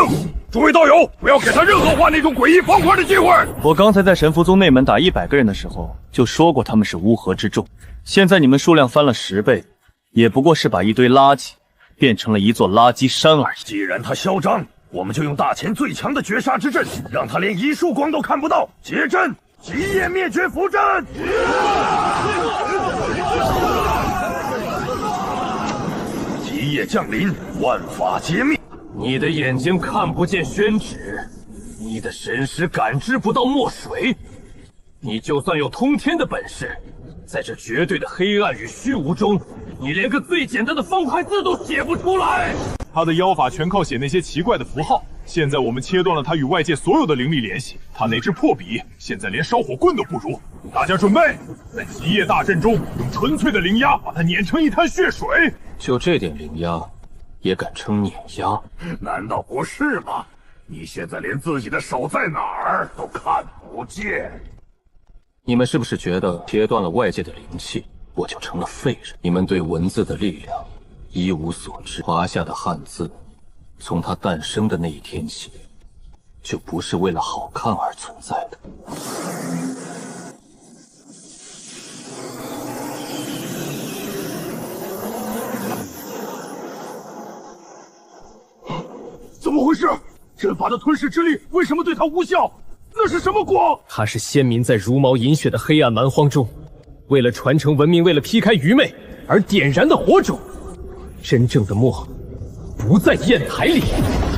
诸位道友，不要给他任何画那种诡异方块的机会。我刚才在神符宗内门打100个人的时候，就说过他们是乌合之众。现在你们数量翻了10倍，也不过是把一堆垃圾变成了一座垃圾山而已。既然他嚣张，我们就用大钱最强的绝杀之阵，让他连一束光都看不到。结阵，极夜灭绝符阵。极夜降临，万法皆灭。你的眼睛看不见宣纸，你的神识感知不到墨水，你就算有通天的本事，在这绝对的黑暗与虚无中，你连个最简单的方块字都写不出来。他的妖法全靠写那些奇怪的符号，现在我们切断了他与外界所有的灵力联系，他那支破笔现在连烧火棍都不如。大家准备，在极夜大阵中用纯粹的灵压把他碾成一滩血水。就这点灵压，也敢称碾压？难道不是吗？你现在连自己的手在哪儿都看不见。你们是不是觉得切断了外界的灵气，我就成了废人？你们对文字的力量一无所知。华夏的汉字，从它诞生的那一天起，就不是为了好看而存在的。怎么回事？阵法的吞噬之力为什么对他无效？那是什么光？它是先民在茹毛饮血的黑暗蛮荒中，为了传承文明，为了劈开愚昧而点燃的火种。真正的墨，不在砚台里，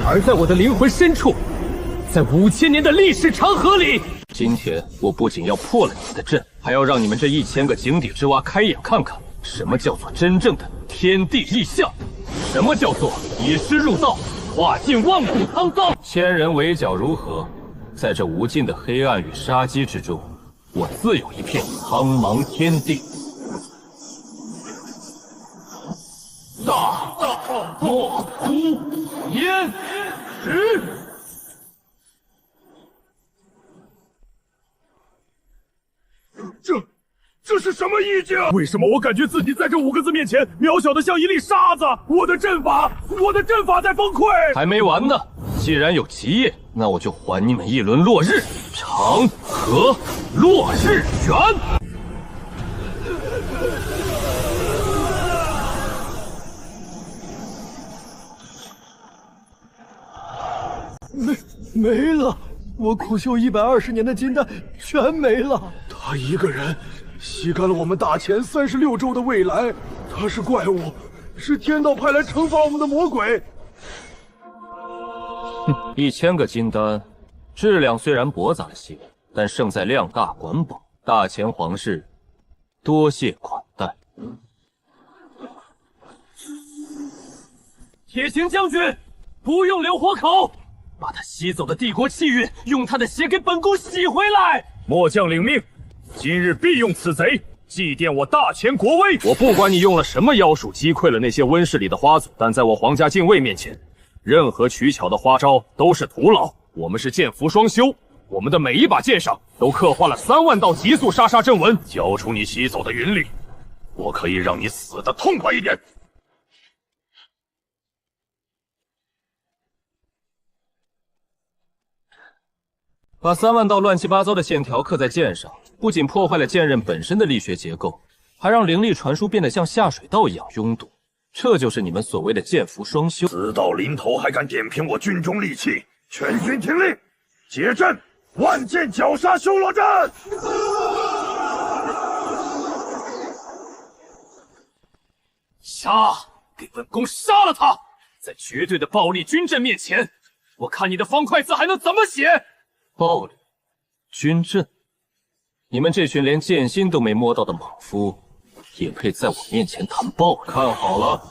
而在我的灵魂深处，在5000年的历史长河里。今天我不仅要破了你们的阵，还要让你们这1000个井底之蛙开眼看看，什么叫做真正的天地立象，什么叫做以诗入道，化尽万古沧桑。1000人围剿如何？在这无尽的黑暗与杀机之中，我自有一片苍茫天地。大漠孤烟石。这是什么意境？为什么我感觉自己在这5个字面前渺小的像一粒沙子？我的阵法在崩溃！还没完呢！既然有极夜，那我就还你们一轮落日。长河落日圆。没了！我苦修120年的金丹全没了。他一个人吸干了我们大钱36州的未来。他是怪物，是天道派来惩罚我们的魔鬼。1000个金丹，质量虽然驳杂了些，但胜在量大管饱。大钱皇室，多谢款待。铁行将军，不用留活口，把他吸走的帝国气运，用他的血给本宫洗回来。末将领命，今日必用此贼祭奠我大前国威。我不管你用了什么妖术击溃了那些温室里的花族，但在我皇家禁卫面前，任何取巧的花招都是徒劳。我们是剑符双修，我们的每一把剑上都刻画了3万道急速杀阵纹。交出你吸走的云力，我可以让你死得痛快一点。把3万道乱七八糟的线条刻在剑上，不仅破坏了剑刃本身的力学结构，还让灵力传输变得像下水道一样拥堵。这就是你们所谓的剑符双修。死到临头还敢点评我军中利器，全军听令，解阵，万箭绞杀修罗阵。杀！给本宫杀了他！在绝对的暴力军阵面前，我看你的方块字还能怎么写？暴力军阵，你们这群连剑心都没摸到的莽夫，也配在我面前谈暴力？看好了，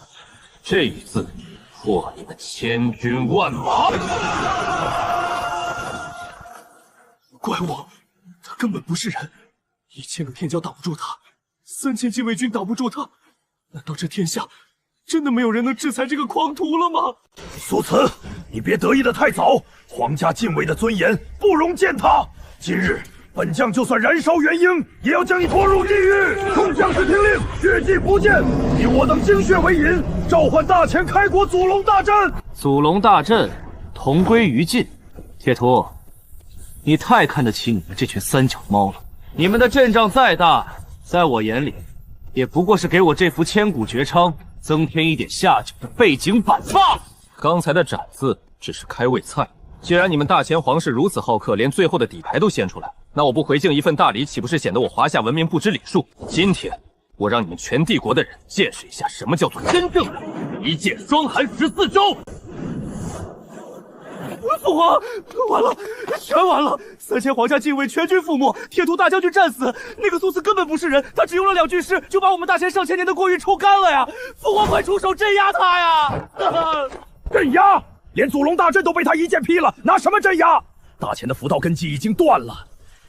这一字破你们千军万马！怪我，他根本不是人，1000个天骄挡不住他，3000禁卫军挡不住他，难道这天下真的没有人能制裁这个狂徒了吗？苏慈，你别得意的太早，皇家禁卫的尊严不容践踏。今日本将就算燃烧元婴，也要将你拖入地狱。众将士听令，血迹不见，以我等精血为引，召唤大前开国祖龙大阵。祖龙大阵同归于尽。铁图，你太看得起你们这群三脚猫了。你们的阵仗再大，在我眼里，也不过是给我这幅千古绝唱增添一点下酒的背景板罢了。刚才的斩字只是开胃菜。既然你们大前皇室如此好客，连最后的底牌都献出来，那我不回敬一份大礼，岂不是显得我华夏文明不知礼数？今天我让你们全帝国的人见识一下什么叫做真正的一剑双寒14招。父皇，完了，全完了！3000皇家禁卫全军覆没，铁图大将军战死。那个苏慈根本不是人，他只用了2句诗就把我们大前上千年的国运抽干了呀！父皇快出手镇压他呀！镇压？连祖龙大阵都被他一剑劈了，拿什么镇压？大前的符道根基已经断了。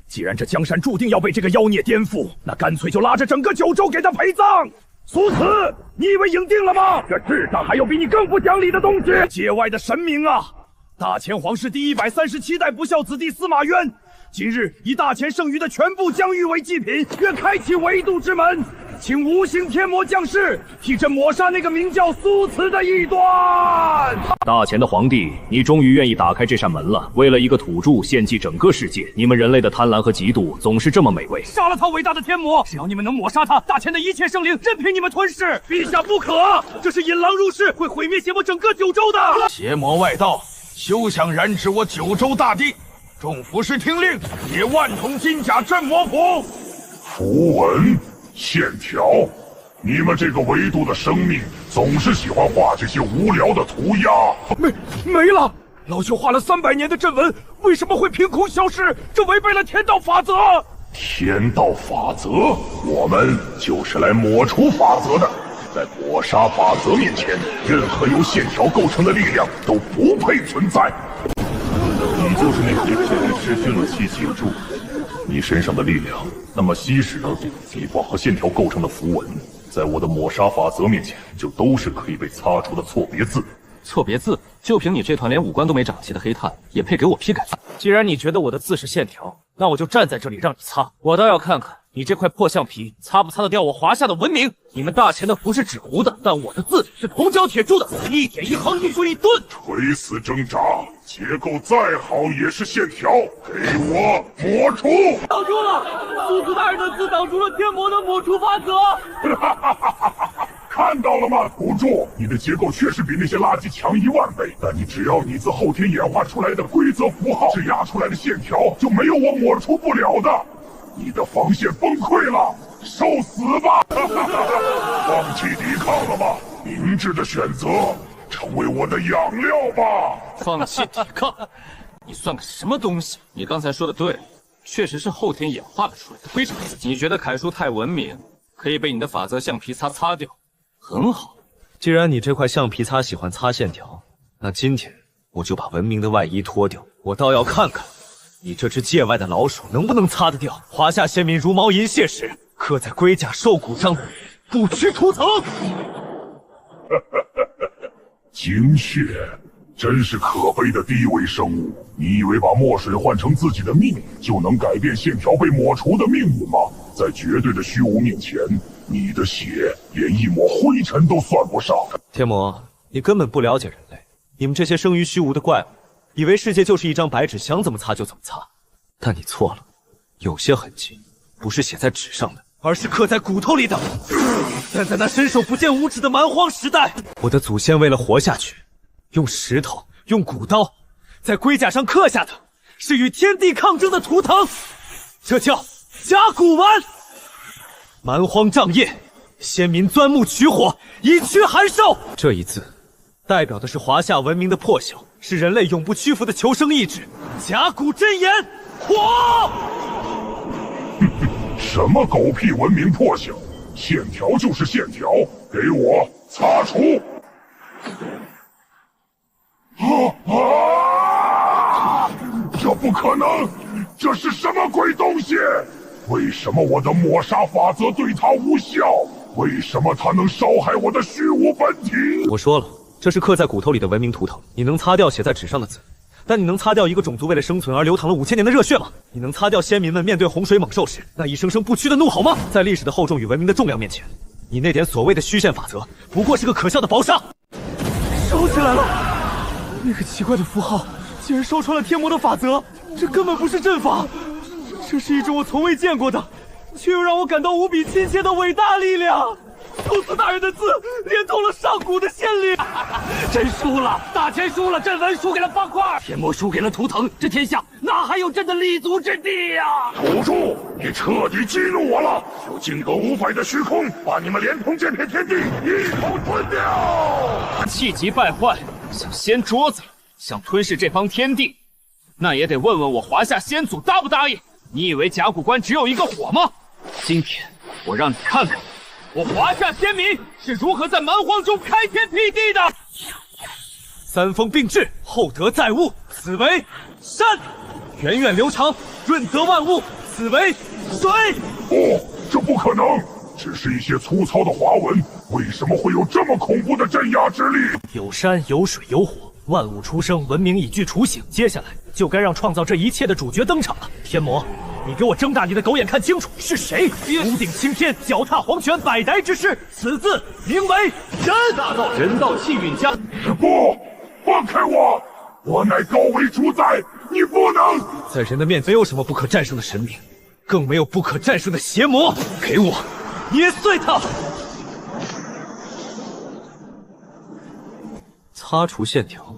既然这江山注定要被这个妖孽颠覆，那干脆就拉着整个九州给他陪葬。苏慈，你以为赢定了吗？这世上还有比你更不讲理的东西！界外的神明啊！大前皇室第137代不孝子弟司马渊，今日以大前剩余的全部疆域为祭品，愿开启围渡之门，请无形天魔降世，替朕抹杀那个名叫苏慈的异端。大前的皇帝，你终于愿意打开这扇门了。为了一个土著献祭整个世界，你们人类的贪婪和嫉妒总是这么美味。杀了他伟大的天魔！只要你们能抹杀他，大前的一切生灵任凭你们吞噬。陛下不可，这是引狼入室，会毁灭邪魔整个九州的。邪魔外道，休想染指我九州大地！众服侍听令，解万重金甲镇魔谱。符文、线条，你们这个维度的生命总是喜欢画这些无聊的涂鸦。没了！老朽画了300年的阵纹，为什么会凭空消失？这违背了天道法则。天道法则，我们就是来抹除法则的。在抹杀法则面前，任何由线条构成的力量都不配存在。你就是那个被天师训了气记住你身上的力量，那么稀释的你把和线条构成的符文，在我的抹杀法则面前，就都是可以被擦除的错别字。错别字？就凭你这团连五官都没长齐的黑炭，也配给我批改？既然你觉得我的字是线条，那我就站在这里让你擦，我倒要看看你这块破橡皮擦不擦得掉我华夏的文明。你们大前的符是纸糊的，但我的字是铜胶铁铸的，一点一横，一竖一顿。垂死挣扎，结构再好也是线条，给我抹除！挡住了，苏慈大人的字挡住了天魔的抹除法则。看到了吗，土著？你的结构确实比那些垃圾强1万倍，但你只要你自后天演化出来的规则符号是压出来的线条，就没有我抹除不了的。你的防线崩溃了，受死吧！放弃抵抗了吗？明智的选择，成为我的养料吧！放弃抵抗？你算个什么东西？你刚才说的对，确实是后天演化了出来的规则。你觉得楷书太文明？可以被你的法则橡皮擦擦掉。很好，既然你这块橡皮擦喜欢擦线条，那今天我就把文明的外衣脱掉，我倒要看看你这只界外的老鼠能不能擦得掉华夏先民茹毛银屑时刻在龟甲兽骨上的不屈图腾。精血，真是可悲的低微生物！你以为把墨水换成自己的命，就能改变线条被抹除的命运吗？在绝对的虚无面前，你的血连一抹灰尘都算不上。天魔，你根本不了解人类，你们这些生于虚无的怪物，以为世界就是一张白纸，想怎么擦就怎么擦。但你错了，有些痕迹不是写在纸上的，而是刻在骨头里的。但在那伸手不见五指的蛮荒时代，我的祖先为了活下去，用石头，用骨刀，在龟甲上刻下的是与天地抗争的图腾，这叫甲骨文。蛮荒瘴叶，先民钻木取火，以驱寒兽。这一字代表的是华夏文明的破晓，是人类永不屈服的求生意志。甲骨真言，火！什么狗屁文明破晓？线条就是线条，给我擦除！这不可能！这是什么鬼东西？为什么我的抹杀法则对它无效？为什么它能烧害我的虚无本体？我说了，这是刻在骨头里的文明图腾，你能擦掉写在纸上的字，但你能擦掉一个种族为了生存而流淌了5000年的热血吗？你能擦掉先民们面对洪水猛兽时那一声声不屈的怒吼吗？在历史的厚重与文明的重量面前，你那点所谓的虚线法则不过是个可笑的薄纱。烧起来了！那个奇怪的符号竟然烧穿了天魔的法则，这根本不是阵法，这是一种我从未见过的，却又让我感到无比亲切的伟大力量。宙斯大人的字连通了上古的先灵。朕输了，大钱输了，阵文输给了方块，天魔输给了图腾，这天下哪还有朕的立足之地呀？土著，你彻底激怒我了！就金戈500的虚空，把你们连同这片天地一口吞掉！气急败坏，想掀桌子，想吞噬这方天地，那也得问问我华夏先祖答不答应？你以为甲骨关只有一个火吗？今天我让你看看，我华夏先民是如何在蛮荒中开天辟地的。三风并至，厚德载物，此为山；源远流长，润泽万物，此为水。不，这不可能，只是一些粗糙的华文，为什么会有这么恐怖的镇压之力？有山有水有火，万物出生，文明已具雏形。接下来就该让创造这一切的主角登场了。天魔，你给我睁大你的狗眼看清楚，是谁屋顶青天，脚踏黄泉，百代之师，此字名为人。大道人道气运家。不，放开我！我乃高维主宰，你不能！在人的面前，没有什么不可战胜的神明，更没有不可战胜的邪魔。给我捏碎它！擦除线条。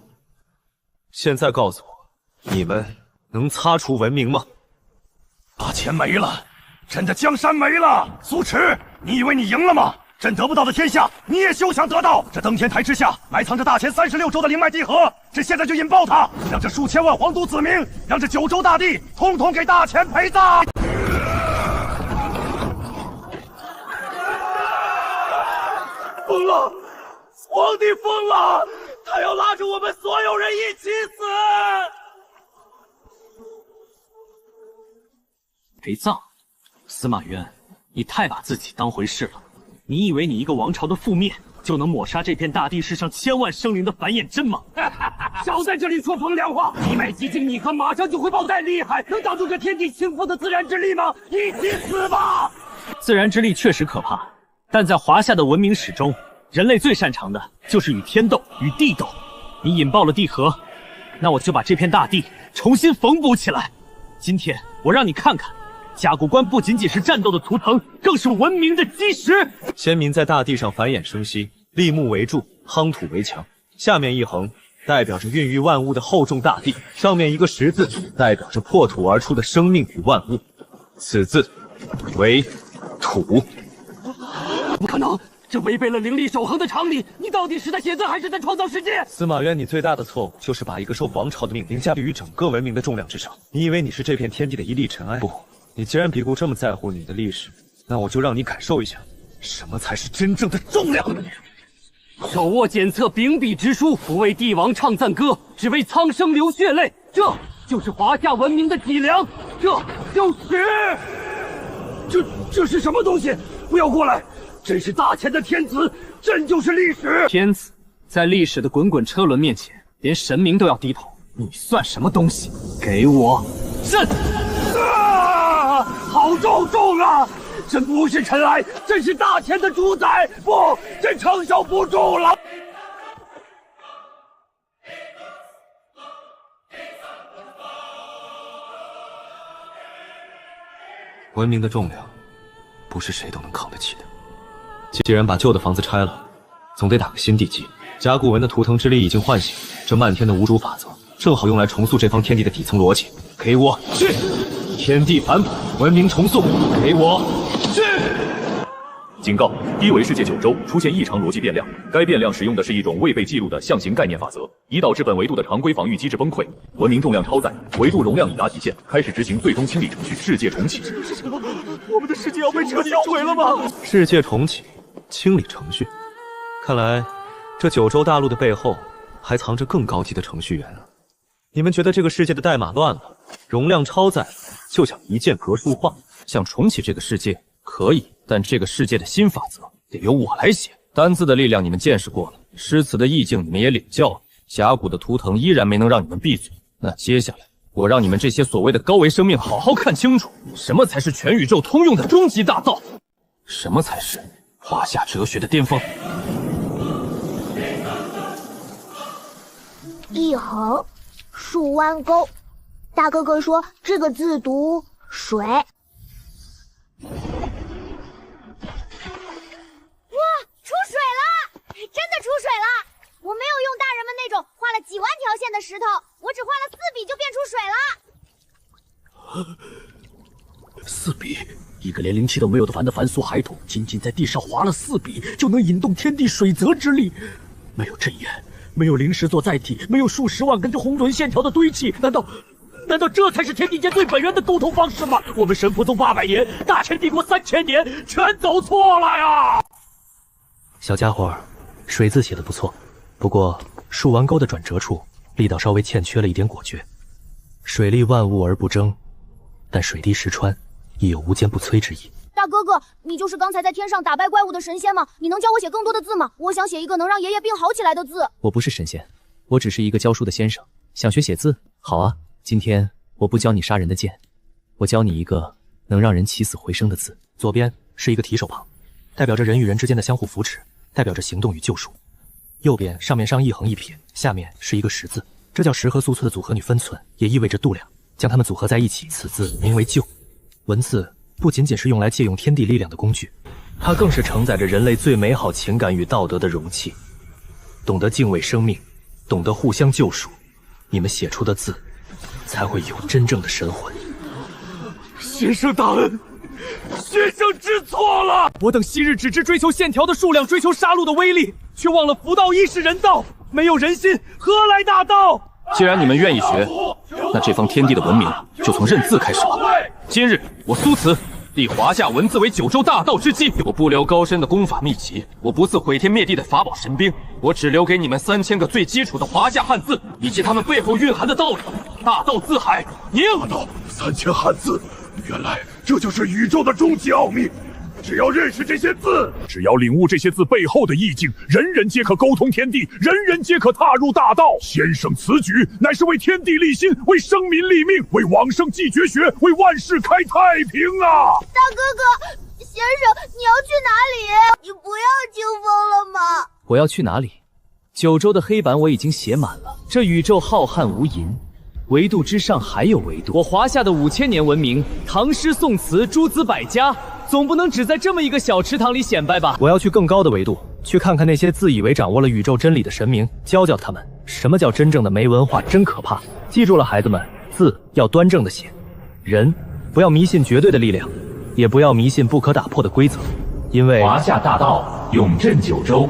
现在告诉我，你们能擦除文明吗？大钱没了，朕的江山没了。苏池，你以为你赢了吗？朕得不到的天下，你也休想得到。这登天台之下埋藏着大钱36州的灵脉地核，朕现在就引爆它，让这数千万皇族子民，让这9州大地统统给大钱陪葬。疯了！皇帝疯了！他要拉着我们所有人一起死！陪葬？司马渊，你太把自己当回事了。你以为你一个王朝的覆灭就能抹杀这片大地世上千万生灵的繁衍针吗？少在这里说风凉话！一脉激进，你和马上就会爆再厉害，能挡住这天地倾覆的自然之力吗？一起死吧！自然之力确实可怕，但在华夏的文明史中，人类最擅长的就是与天斗，与地斗。你引爆了地核，那我就把这片大地重新缝补起来。今天我让你看看，甲骨关不仅仅是战斗的图腾，更是文明的基石。先民在大地上繁衍生息，立木为柱，夯土为墙。下面一横代表着孕育万物的厚重大地，上面一个十字代表着破土而出的生命与万物。此字为土。不可能！这违背了灵力守恒的常理，你到底是在写字还是在创造世界？司马渊，你最大的错误就是把一个受王朝的命凌驾于整个文明的重量之上。你以为你是这片天地的一粒尘埃？不，你既然比古这么在乎你的历史，那我就让你感受一下什么才是真正的重量？手握检测秉笔直书，不为帝王唱赞歌，只为苍生流血泪。这就是华夏文明的脊梁，这就是……这是什么东西？不要过来！朕是大前的天子，朕就是历史。天子在历史的滚滚车轮面前，连神明都要低头，你算什么东西？给我朕！啊！好重啊！朕不是尘埃，朕是大前的主宰。不，朕承受不住了。文明的重量，不是谁都能扛得起的。既然把旧的房子拆了，总得打个新地基。甲骨文的图腾之力已经唤醒，这漫天的无主法则，正好用来重塑这方天地的底层逻辑。给我去！天地反哺，文明重塑，给我去！警告：一维世界9周出现异常逻辑变量，该变量使用的是一种未被记录的象形概念法则，已导致本维度的常规防御机制崩溃，文明重量超载，维度容量已达极限，开始执行最终清理程序，世界重启。我们的世界要被彻底毁了吗？世界重启，清理程序，看来这9州大陆的背后还藏着更高级的程序员啊！你们觉得这个世界的代码乱了，容量超载，就想一键格数化，想重启这个世界可以，但这个世界的新法则得由我来写。单字的力量你们见识过了，诗词的意境你们也领教了，甲骨的图腾依然没能让你们闭嘴。那接下来，我让你们这些所谓的高维生命好好看清楚，什么才是全宇宙通用的终极大道，什么才是华夏哲学的巅峰。一横，竖弯钩。大哥哥说这个字读水。哇，出水了！真的出水了！我没有用大人们那种画了几万条线的石头，我只画了4笔就变出水了。4笔，一个连灵气都没有的凡俗孩童，仅仅在地上划了4笔，就能引动天地水泽之力。没有阵眼，没有灵石做载体，没有数十万根红臀线条的堆砌，难道这才是天地间最本源的沟通方式吗？我们神佛宗800年，大千帝国3000年，全走错了呀！小家伙，水字写的不错，不过竖弯钩的转折处力道稍微欠缺了一点果决。水利万物而不争，但水滴石穿，亦有无坚不摧之意。大哥哥，你就是刚才在天上打败怪物的神仙吗？你能教我写更多的字吗？我想写一个能让爷爷病好起来的字。我不是神仙，我只是一个教书的先生。想学写字？好啊，今天我不教你杀人的剑，我教你一个能让人起死回生的字。左边是一个提手旁，代表着人与人之间的相互扶持，代表着行动与救赎。右边上面上一横一撇，下面是一个十字，这叫十和素寸的组合与分寸，也意味着度量，将它们组合在一起，此字名为救。文字不仅仅是用来借用天地力量的工具，它更是承载着人类最美好情感与道德的容器。懂得敬畏生命，懂得互相救赎，你们写出的字才会有真正的神魂。先生大恩，先生知错了。我等昔日只知追求线条的数量，追求杀戮的威力，却忘了福道亦是人道。没有人心，何来大道？既然你们愿意学，那这方天地的文明就从认字开始吧。今日我苏慈立华夏文字为9州大道之基，我不留高深的功法秘籍，我不赐毁天灭地的法宝神兵，我只留给你们3000个最基础的华夏汉字，以及它们背后蕴含的道理。大道字海，宁道3000汉字，原来这就是宇宙的终极奥秘。只要认识这些字，只要领悟这些字背后的意境，人人皆可沟通天地，人人皆可踏入大道。先生此举乃是为天地立心，为生民立命，为往圣继绝学，为万世开太平啊！大哥哥，先生，你要去哪里？你不要清风了吗？我要去哪里？9州的黑板我已经写满了。这宇宙浩瀚无垠，维度之上还有维度。我华夏的5000年文明，唐诗宋词诸子百家，总不能只在这么一个小池塘里显摆吧？我要去更高的维度，去看看那些自以为掌握了宇宙真理的神明，教教他们什么叫真正的没文化，真可怕。记住了，孩子们，字要端正的写，人不要迷信绝对的力量，也不要迷信不可打破的规则，因为华夏大道永镇9州。